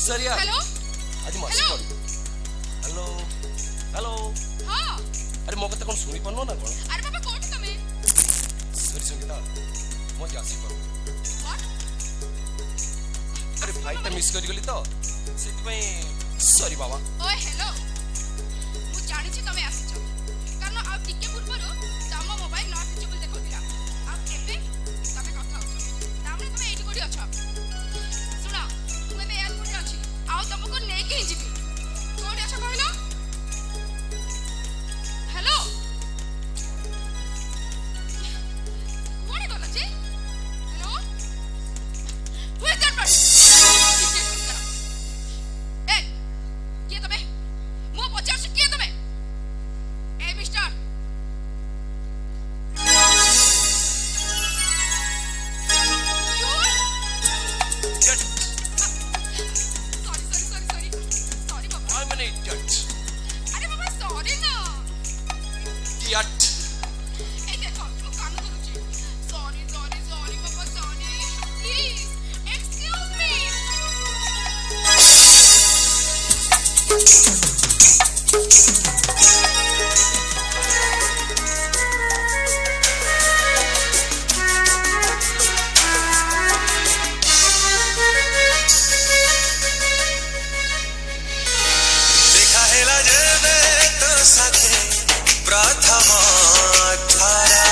Sir यार hello आज मस्ती हेलो कर हेलो हेलो हाँ अरे मो कथा कोन सुनी पन्नो ना कोन अरे बाबा कोठी तमे सॉरी संगीता मो जासी पर व्हाट अरे फ्लाइट टा मिस करी गली तो सेति पई सॉरी बाबा ओए हेलो मु जानि छी तमे आछछ कारण आ टिके पूर्वरो तम मोबाइल नॉट रिचेबल देखौतिला आ एबे तमे कथा होछ तामने तमे एठी कोठी अछ सुना मु एबे एयरपोर्ट रे अछि आ तमको नै के जिबी कोठी अछ कहलो हेलो कोठी गला छी hello who is that person ए किए तमे मो पचार से किए तमे ए मिस्टर जट सॉरी बाबा आई एम एन इडियट अरे बाबा सॉरी ना इडियट ए देखो मु कान करूची sorry Baba sorry please excuse me देखा हेला जेबे तो साथे प्रथम थारा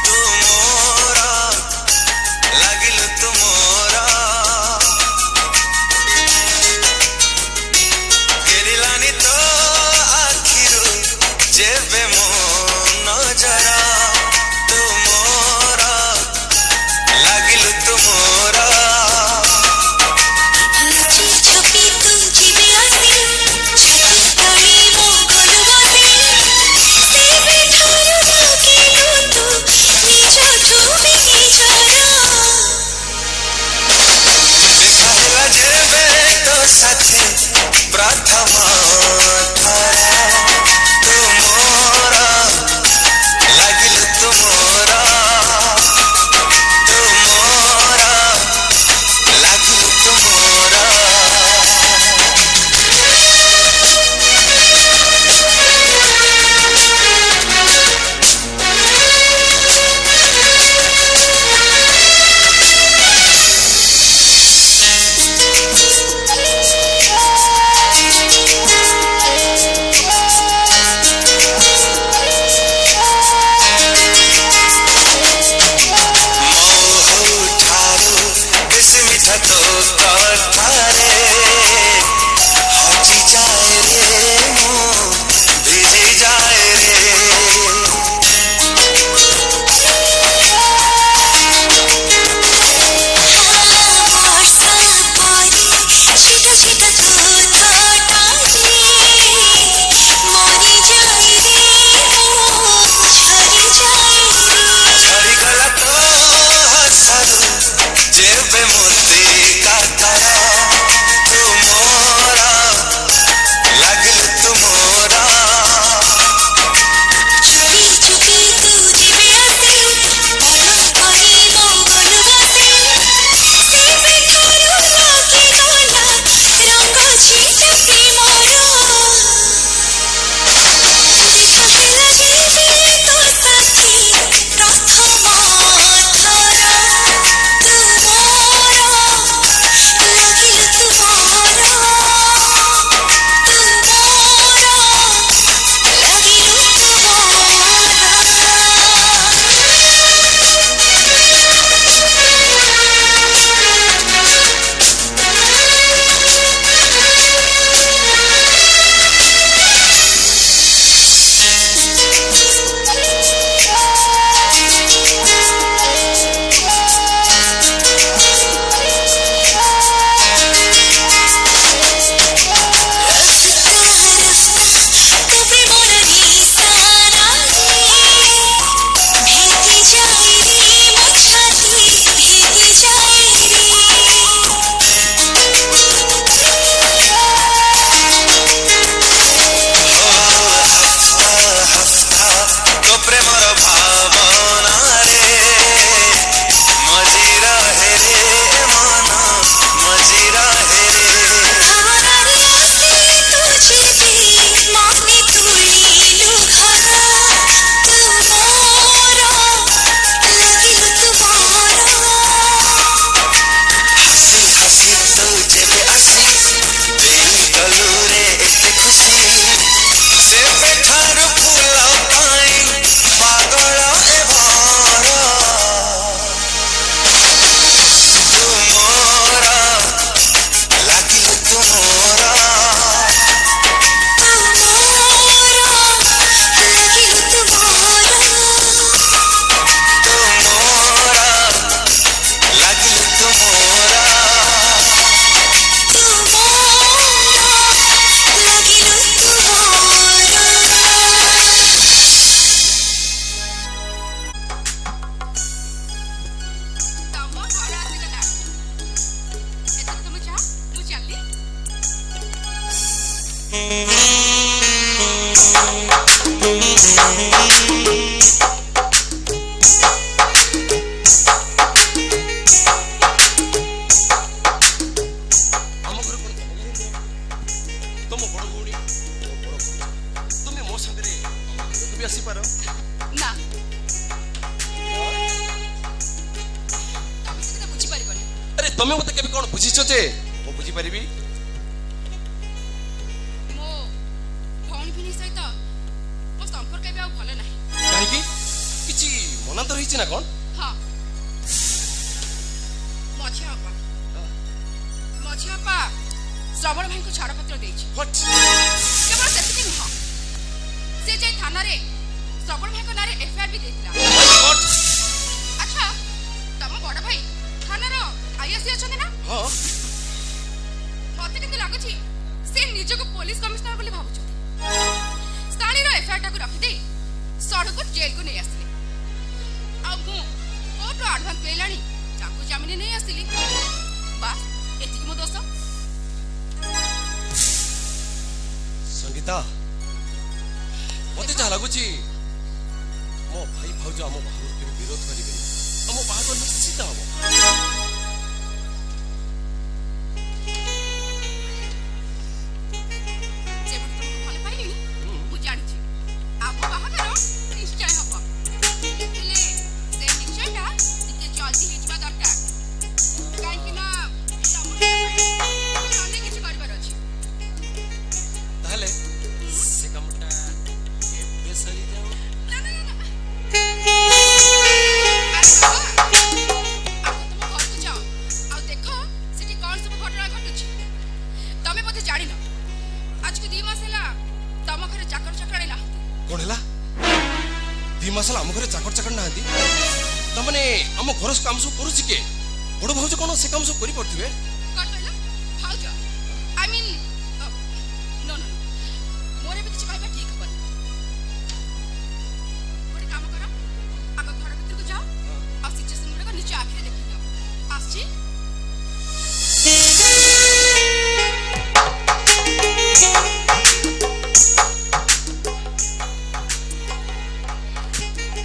तू मोरा लागिल तू मोरा तमे मते केबे कोन बुझिछो जे मो बुझी परिबी मो भौणी भिनी सहित मो संपर्क ଏବେ ଆଉ ଭଲ ନାହିଁ काहे की किछि मनांतर हिछि ना कोन ହଁ मझिया अपा ଶ୍ରବଣ ଭାଇଙ୍କୁ ଛାଡ଼ପତ୍ର ଦେଇଛି व्हाट କେବଳ ସେତିକି ନୁହଁ ସେ ଯାଇ ଥାନାରେ ଶ୍ରବଣ ଭାଇଙ୍କ ନାଁରେ ଏଫଆଇଆର ବି ଦେଇଥିଲା व्हाट ଆଚ୍ଛା ତମ ବଡ଼ ଭାଇ ଥାନାର ଆଇଏସସି ଅଛନ୍ତି ନା हां ମତେ କିନ୍ତୁ ଲାଗୁଛି ସେ ନିଜକୁ ପୋଲିସ କମିଶନର ବୋଲି ଭାବୁଛନ୍ତି ସ୍ଥାନୀୟ ଏଫଆଇଆରଟାକୁ ରଖିଦେଇ ସଡ଼କୁ ଜେଲକୁ ନେଇ ଆସିଲେ ଆଉ ମୁଁ କୋର୍ଟରୁ ଆଡଭାନ୍ସ ପାଇଲାଣି ତାଙ୍କୁ ଜାମିନ ନେଇ ଆସିଲି ବାସ୍ ଏତିକି ମୋ ଦୋଷ संगीता मते जा लागुची मो भाई भाउज हम बाहर के विरोध करिबे हम बाहर निश्चित हम जेबो तुमको भल पाइली मु जानिछि आबो बाहागर निश्चय हबो हेले से निश्चयटा ଟିକେ जल्दी हेजबा दरकार काहे कि ना अनेक କିଛି କରିବାର ଅଛି ताहले से कामटा केबे सरी जाऊ ना ना ना अरे बाबा आप तुम घर को जाओ आ देखो सेठी कोन सब घटना घटुछि तमे मते जानि न आज को 2 मास हैला तम घरे चाकर चकराणी ना कोन हला 2 मास हम घरे चाकर चकर नाहंती तमने हम घर काम सब करूछि के बड़ भाउज कोन से काम सब करि पड़थिबे कट कहला भाउज आई मीन नो नो मोरे भी किछि कहबा ठीक हबन गोटे काम करो आग घर भीतर को जाओ आ सिचुएशन गुडा निचे आखिरे देखि जाओ आछि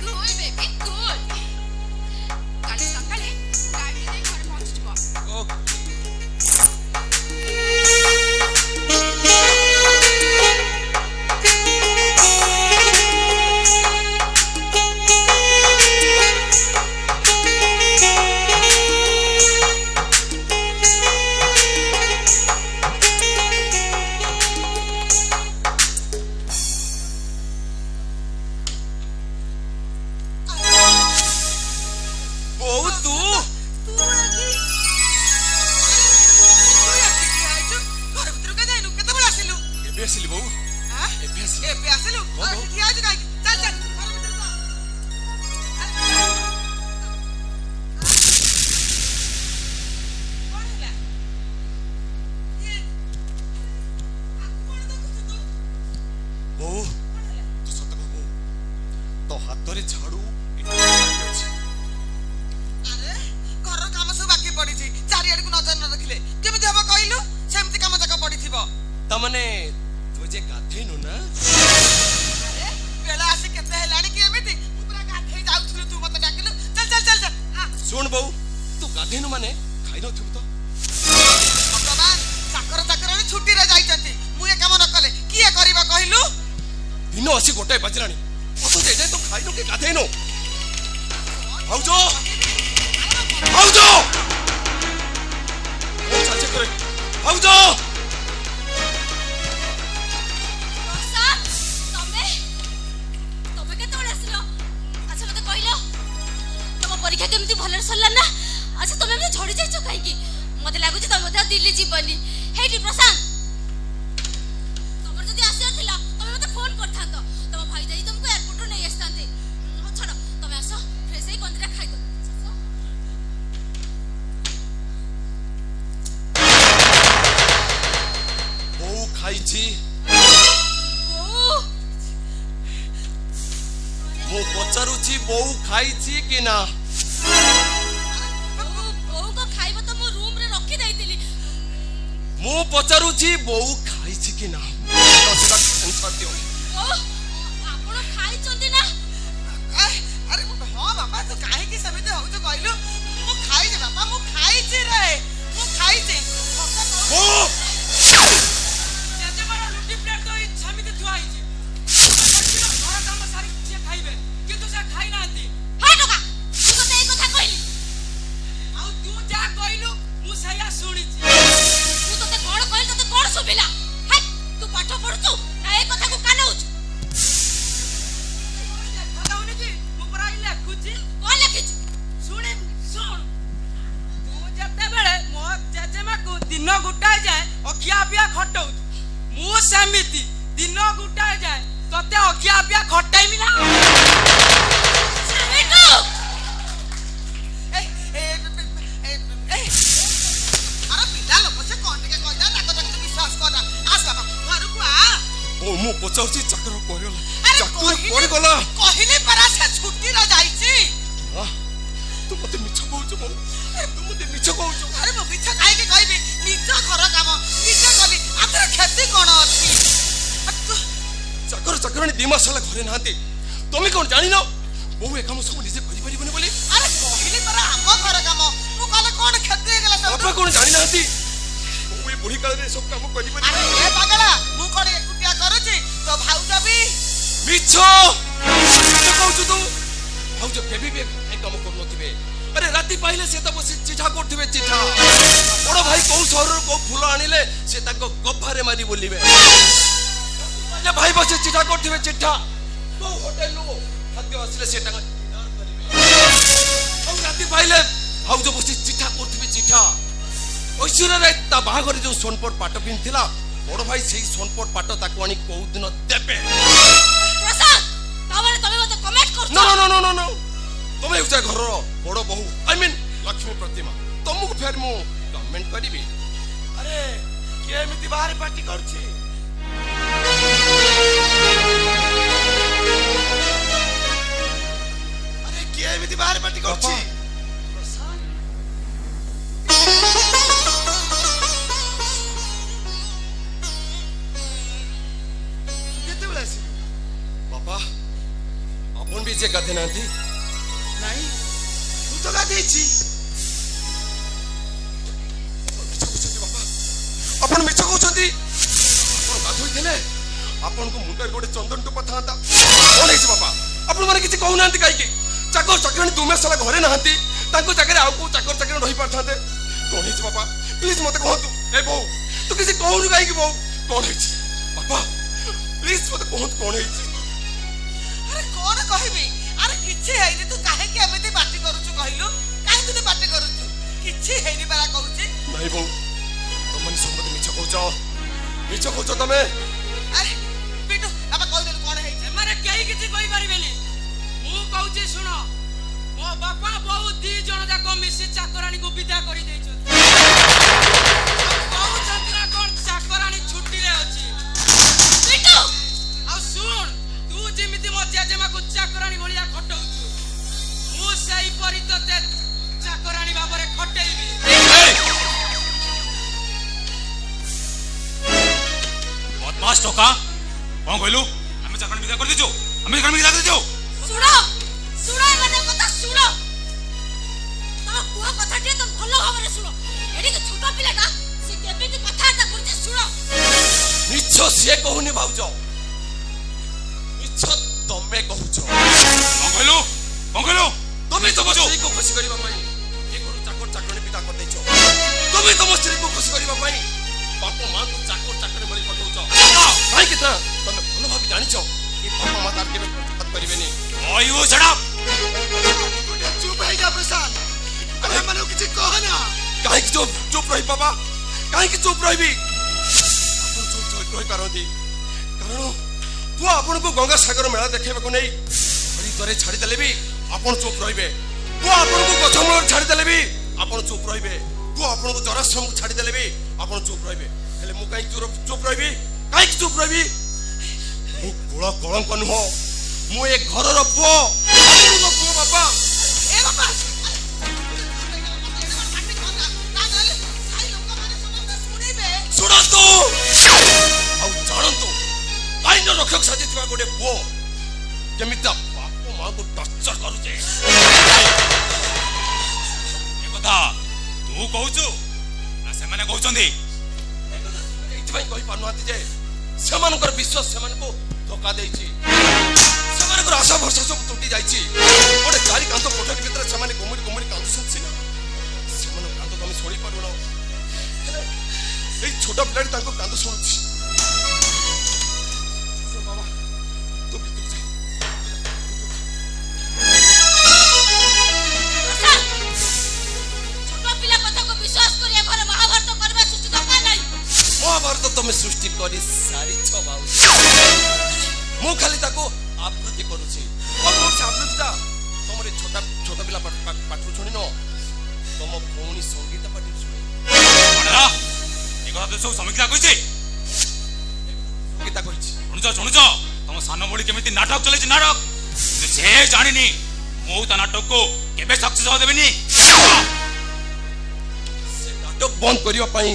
Cool, baby, cool. काली सकाळे गाडी दे घर पहुंची जबो ओके बहु तू एबे आसिली बहु एबे आसिली बहु तू सत कह बहु तो हाथ रे झाड़ू तमने तुझे गाधेनु ना सुन बहु तू गाधेनु माने खाइ न थु तो छुट्टी रे जाइछंती मु ए काम न कले किए करबा कहिलु दिन असी गोटे बजलानी अतो दे दे तो खाइ न के गाधेनु भाउजो भाउजो ओ चाचे करे भाउजो परीक्षा केमती भलर सरला ना अच्छा तुम एमती झड़ी जाइछो काहे की मते लागुची तुम मते दिल्ली जीवनी हेटी प्रशांत तमर जदी आसी थिला तुम मते फोन करथांतो तुम भाई जाई तुमको एयरपोर्ट रो नै आस्तांते छोड़ो तुम आसो फ्रेश ही कंदरा खाइ दो बहु खाइ छी ओ मो पचारु छी बहु खाइ छी कि ना ओ को खाइबो तो मो रूम रे रखी दैतिली मो पचारु छी बहु खाइ छी कि ना दसटा आंसर दियो ओ आपण खाइ चंदी ना अरे हां बाबा तू काहे की समिति हो तो कहलु मु खाइ जे बाबा मु खाइ छी रे मु खाइ छी ओ जजे बड़ लुटी प्लेट तो समिति थुआ आई छी घर काम सारी जे खाइबे किंतु से खाइ नांती हाय टका तू तो ए कथा कहली आ तू जा कहलु मु दिन गोटाए जाए अखिया पिया खटौ मु सेमिति दिन गोटाए जाए तते अखिया पिया खटाइमी ना बिटू अरे पिला लोक से कोन के कहता ताको तक विश्वास करना आस बाबा घर को आ ओ मु पचाउची चक्र पड़गला अरे चक्र पड़गला कहिले परा से छुट्टी न जाईची तू मते मिछ कहउछ मो तू मते मिछ कहउछ अरे मो मिछ काहे के कहबी निज घर काम निज गली आतर खेती कोन अछि चक्र चक्रणी 2 मास होला घरे नांती तुम कोन जानि न बहु ए काम सब निजे करि परिबने बोली अरे कहिले परा हम घर काम मु कहले कोन खेती गेला सब बापा कोन जानि नांती बहु ए बुढ़ी काल रे सब काम करि अरे परिबने ए पागला मु कोन एकुटिया करूची तो भाउजा भी मिछ कहउछ तू भाउज केबी बे ए काम कर नथिबे अरे राती पाइले से त बसी चिठा करथिबे चिठा बड़ भाई को शहर को फूल आनिले से ताको गफारे मारी बोलिबे जे भाई बसे चिठा करथिबे चिठा को होटल लो खाद्य असले से ताको डिनर करिवे और राती पाइले भाउज बसी चिठा करथिबे चिठा ओइसुरा रे ता बाहागर जो सोनपट पाट पिनथिला बड़ भाई सेही सोनपट पाट ताको आनी को दिन देबे प्रसाद तावरे तमे मते कमेंट करछ no no no no no तुम उस घर बड़ बहु आई मीन लक्ष्मी प्रतिमा तुमको फेर मु कमेंट करिबी अरे के एमिति बाहर पार्टी करछि अरे के एमिति बाहर पार्टी करछि केते बेला आसी बापा अपन भी जे गाधे नांती नहीं तू तो गाधेछि अपन मिछ कहउछंती अपन गाधोई देले अपन को मुंडर गोटे चंदन टोपा थांता कोन है बापा अपन माने किछि कहउ नांती काई की चाकर चक्रणी 2 मास होला घरे नांती ताको चाकरे आउ को चाकर चक्रणी रही पाथांते कोन है बापा प्लीज मते कहतु ए बो तू किछि कहउनु काई की बो कोन है बापा प्लीज मते कहत कोन है अरे कोन कहबी अरे किछि हैनी तू काहे के एमिति पार्टी करूछु कहिलु काहे तू पार्टी करूछु किछि हैनी परा कहूची नहीं बो तुम मन सम्मत मिछ कहउछ तमे अरे बिटू बाबा कह दे कोन है मारे केही किछि कहि परिबेनी मु कहूची सुनो मो बापा बहु दी जण जाक मिसी चाकरानी को विदा करि दैछु बहु चंद्रा कोन चाकरानी छुट्टी रे अछि बिटू आ सुन तू जेमिति मो जेजेमा को चाकरानी भलिया खटौछु मु सेही परि तते चाकरानी बाबरे खटेइबी बदमाश टोका कौन कहलु हमें चाकरानी विदा कर देजो हमें चाकरानी विदा कर देजो सुनो सुनो माने कथा सुनो तम कुआ कथाटे तो भलो भाबरे सुनो एडी के छोटा पिलाटा से केबेति कथाटा करते सुनो मिछ से कहउनी भाउजो मिछ तमे कहउछ कौन कहलु तुम तो स्त्री को खुशी करबा पई ए को चाकर चाकरणी पिता कर दैछ तुम तो स्त्री को खुशी करबा पई बापा मां को चाकर चाकरणी बली पठौछ भाई कितना तुम भलो भाबी जानिछ कि बापा मां तार केबे बात करिवेनी ओ यू शट अप चुप रह जा प्रसाद अरे मनो किछि कह ना काहे कि चुप रही बाबा काहे कि चुप रहिबी अपन चुप रही पारंती कारण तू अपन को गंगा सागर मेला देखेबे को नै हरि तरे छाडी देले भी अपन चुप रहिबे तू अपन को गछमूल छाडी देले भी अपन चुप रहिबे तू अपन को जराश्रम छाडी देले भी अपन चुप रहिबे हेले मु काहे चुप रहिबी काहे कि चुप रहिबी मु कोला कलंक नुह मु एक घरर पुओ अपन को पुओ बापा ए बाबा सुनंतु आउ जानंतु आईन रक्षक साजिथिबा गोटे पुओ केमिता बाप मां को टर्चर करूचे ए कथा तू कहउछु ना से माने कहउचंदी एइथबाई कहि पानुहाती जे सेमानकर विश्वास सेमान को धोखा देइछि सेमानकर आशा भरसा सब टूटी जाइछि गोटे चारि कांत कोठरी भितर सेमाने गुमुरी गुमुरी कांदुछन्छि ना सेमान कांद तमे सोळी पारुनो এই ছোট প্লেট তাঙ্কো কান্দ শুনছি বাবা তো ভিতর যা प्रसाद छोटा पिला कथा को विश्वास करिया घरे महाभारत करबा सुचित ତମେ ସୃଷ୍ଟି କରି ସାରିଛ ଭାଉଜ। ମୁଁ ଖାଲି ତାକୁ ଆବୃତ୍ତି କରୁଛି। ଆଉ କୌଣସି ଆବୃତ୍ତିଟା ତମର ଏ ଛୋଟ ପିଲା ପାଠରୁ ଶୁଣିନ, ତମ ଭଉଣୀ ସଙ୍ଗୀତ ପାଠରୁ ଶୁଣି। କଣରା ଏ କଥା ତ ସବୁ ସମୀକ୍ଷା କହିଛି। ସଙ୍ଗୀତା କହିଛି। ଶୁଣୁଛ ତମ ସାନ ଭଳି କେମିତି ନାଟକ ଚଲେଇଛି ନାଟକ। ସେ ଜାଣିନି ମୁଁ ତା ନାଟକକୁ କେବେ ସକ୍ସେସ୍ ହବା ଦେବିନି। ସେ ନାଟକ ବନ୍ଦ କରିବା ପାଇଁ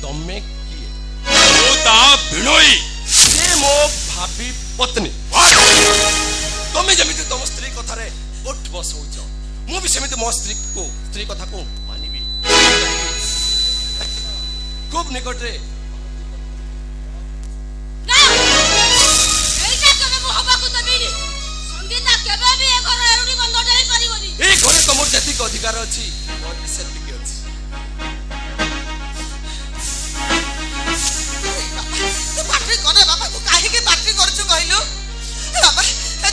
ତମେ କିଏ? ମୁଁ ତା ବିଣୋଇ। ସେ ମୋ ଭାବି ପତ୍ନୀ। ତମେ ଯେମିତି ତମ ସ୍ତ୍ରୀ କଥାରେ ଓଠ ବସଉଛ, ମୁଁ ବି ସେମିତି ମୋ ସ୍ତ୍ରୀ କଥାକୁ ମାନିବି। ଖୁବ ନିକଟରେ ନା এইটা কেবে মু হবাকু দেবিনি। সঙ্গীতা কেবে বি এ ঘর এরুনি বন্ধ যাই পারিবনি। এই ঘরে তোমার যেତିକି ଅଧିକାର ଅଛି ମୋର ବି ସେତିକି ଅଛି। ତୁ ପାଟି କରେ ବାପା, ତୁ କାହିଁକି ପାଟି କରୁଛୁ କହିଲୁ? ବାପା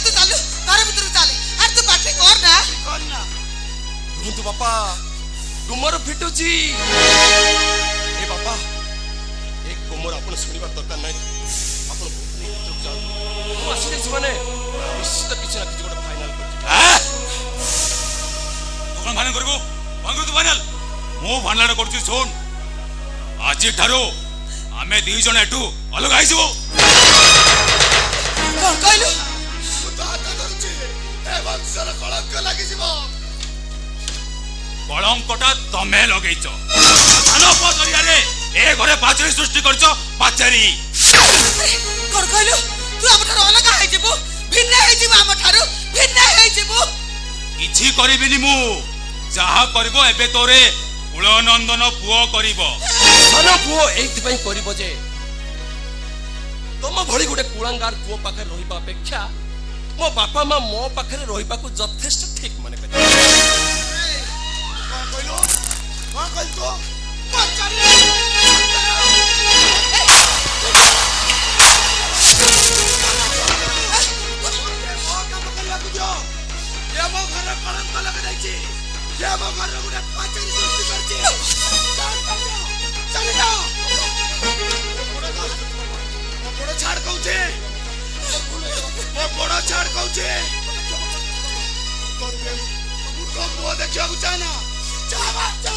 ତୁ ଚାଲୁ ଘର ଭିତରକୁ ଚାଲେ। ଆରେ ତୁ ପାଟି କର ନା। କର ନା ରୁହନ୍ତୁ ବାପା, ତୁମର ଫିଟୁଛି। ଏ ବାପା, ଏ କୋମର ଆପଣ ଶୁଣିବା ଦରକାର ନାହିଁ। ଆପଣ ଭିତରକୁ ଯାଆନ୍ତୁ। ମୁଁ ଆସିଲେ ସେମାନେ ନିଶ୍ଚିତ କିଛି ନା କିଛି ଗୋଟେ ଫାଇନାଲ କରିଛି। ତୁ କଣ ଫାଇନାଲ କରିବୁ? କଣ କରିବୁ ତୁ ଫାଇନାଲ? ମୁଁ ଫାଇନାଲ କରୁଛି ଶୁଣ। ଆଜି ଠାରୁ ଆମେ ଦି ଜଣ ଏଠୁ ଅଲଗା ହେଇଯିବୁ। କଣ କହିଲୁ? ମୁଁ ତ ହାତ ଧରୁଛି, ଏ ବଂଶର କଳଙ୍କ ଲାଗିଯିବ। କଳଙ୍କଟା ତମେ ଲଗେଇଛ। ସାନ ପୁଅ ଜରିଆରେ ଏ ଘରେ ପାଚେରୀ ସୃଷ୍ଟି କରିଛ। ପାଚେରୀ କଣ କହିଲୁ? ତୁ ଆମଠାରୁ ଅଲଗା ହେଇଯିବୁ, ଭିନ୍ନ ହେଇଯିବୁ, ଆମଠାରୁ ଭିନ୍ନ ହେଇଯିବୁ। କିଛି କରିବିନି ମୁଁ। ଯାହା କରିବ ଏବେ ତୋରେ କୁଳନନ୍ଦନ ପୁଅ କରିବ। ସାନ ପୁଅ ଏଇଥିପାଇଁ କରିବ ଯେ ତମ ଭଳି ଗୋଟେ କୁଳାଙ୍ଗାର ପୁଅ ପାଖରେ ରହିବା ଅପେକ୍ଷା ମୋ ବାପା ମା ମୋ ପାଖରେ ରହିବାକୁ ଯଥେଷ୍ଟ ଠିକ ମନେ କରିବେ। କଣ କହିଲୁ? କଣ କହିଲୁ ତୁ? ପଚାରିଲେ ମୋ କାମ କରିବାକୁ ଦିଅ। ଏ ମୋ ଘର କଳଙ୍କ ଲଗାଯାଇଛି। ଏ ମୋ ଘର ଗୋଟେ ପାଚେରୀ ସୃଷ୍ଟି କରିଛି। ଚାଲି ଯାଅ। ମୋ ଗୋଡ଼ ଛାଡ଼ କହୁଛି। ମୋ ଗୋଡ଼ ଛାଡ଼ କହୁଛି। ତୋ ମୁହଁ ଦେଖିବାକୁ ଚାହେଁ ନା। ବାପା